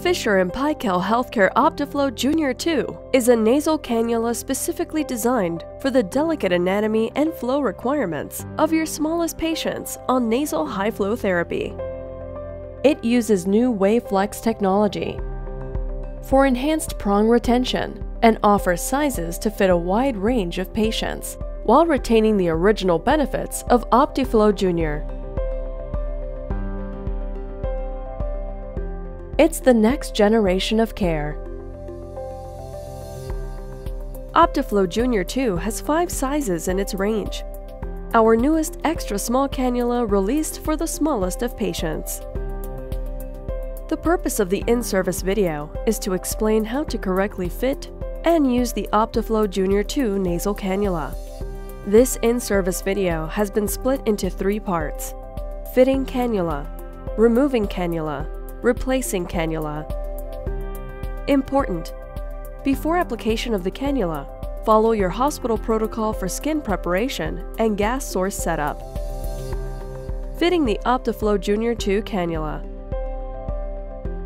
Fisher & Paykel Healthcare Optiflow Junior 2 is a nasal cannula specifically designed for the delicate anatomy and flow requirements of your smallest patients on nasal high-flow therapy. It uses new WaveFlex technology for enhanced prong retention and offers sizes to fit a wide range of patients while retaining the original benefits of Optiflow Junior. It's the next generation of care. Optiflow Junior 2 has 5 sizes in its range. Our newest extra small cannula released for the smallest of patients. The purpose of the in-service video is to explain how to correctly fit and use the Optiflow Junior 2 nasal cannula. This in-service video has been split into 3 parts: fitting cannula, removing cannula, replacing cannula. Important: before application of the cannula, follow your hospital protocol for skin preparation and gas source setup. Fitting the Optiflow Junior 2 cannula.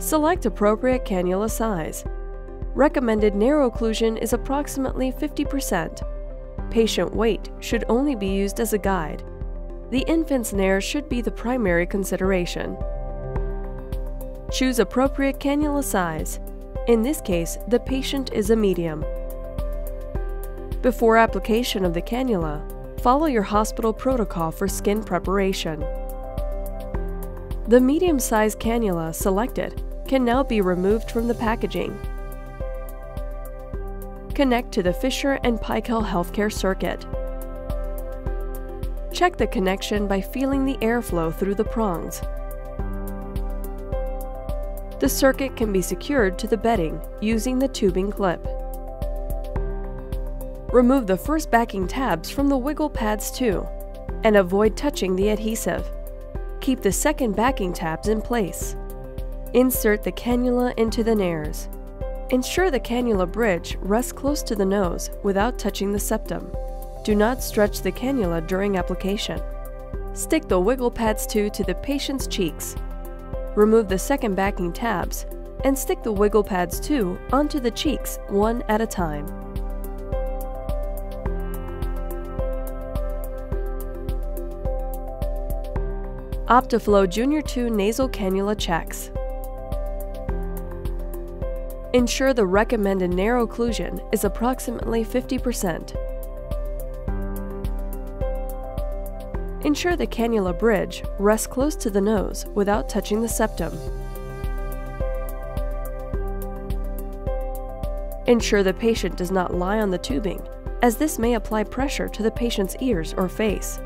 Select appropriate cannula size. Recommended narrow occlusion is approximately 50%. Patient weight should only be used as a guide. The infant's nair should be the primary consideration. Choose appropriate cannula size. In this case, the patient is a medium. Before application of the cannula, follow your hospital protocol for skin preparation. The medium-sized cannula selected can now be removed from the packaging. Connect to the Fisher & Paykel Healthcare circuit. Check the connection by feeling the airflow through the prongs. The circuit can be secured to the bedding using the tubing clip. Remove the first backing tabs from the wiggle pads too, and avoid touching the adhesive. Keep the second backing tabs in place. Insert the cannula into the nairs. Ensure the cannula bridge rests close to the nose without touching the septum. Do not stretch the cannula during application. Stick the wiggle pads too to the patient's cheeks. Remove the second backing tabs and stick the wiggle pads too onto the cheeks one at a time. Optiflow Junior 2 nasal cannula checks. Ensure the recommended narrow occlusion is approximately 50%. Ensure the cannula bridge rests close to the nose without touching the septum. Ensure the patient does not lie on the tubing, as this may apply pressure to the patient's ears or face.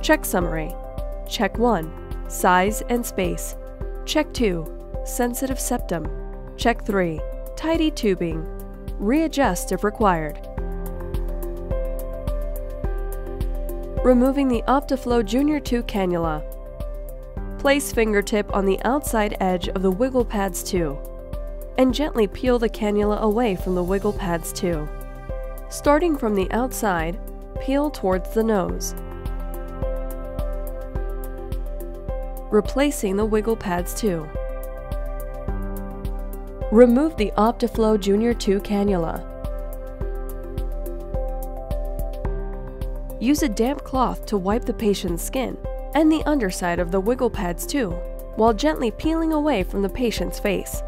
Check summary. Check 1. Size and space. Check 2. Sensitive septum. Check 3. Tidy tubing. Readjust if required. Removing the Optiflow Junior 2 cannula. Place fingertip on the outside edge of the wiggle pads too, and gently peel the cannula away from the wiggle pads too. Starting from the outside, peel towards the nose. Replacing the wiggle pads too. Remove the Optiflow Junior 2 cannula. Use a damp cloth to wipe the patient's skin and the underside of the wiggle pads too, while gently peeling away from the patient's face.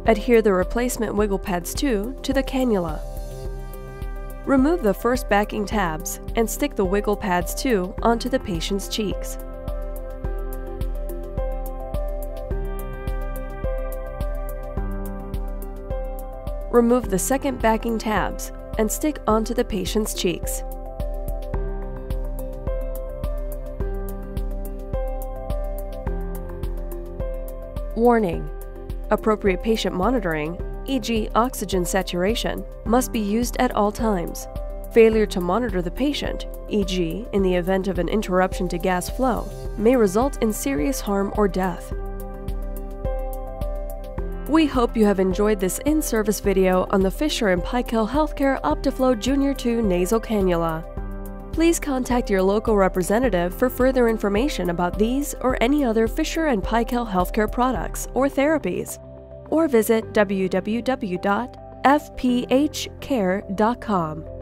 Adhere the replacement wiggle pads too to the cannula. Remove the first backing tabs and stick the wiggle pads too onto the patient's cheeks. Remove the second backing tabs and stick onto the patient's cheeks. Warning: appropriate patient monitoring, e.g. oxygen saturation, must be used at all times. Failure to monitor the patient, e.g. in the event of an interruption to gas flow, may result in serious harm or death. We hope you have enjoyed this in-service video on the Fisher & Paykel Healthcare Optiflow Junior 2 nasal cannula. Please contact your local representative for further information about these or any other Fisher & Paykel healthcare products or therapies, or visit www.fphcare.com.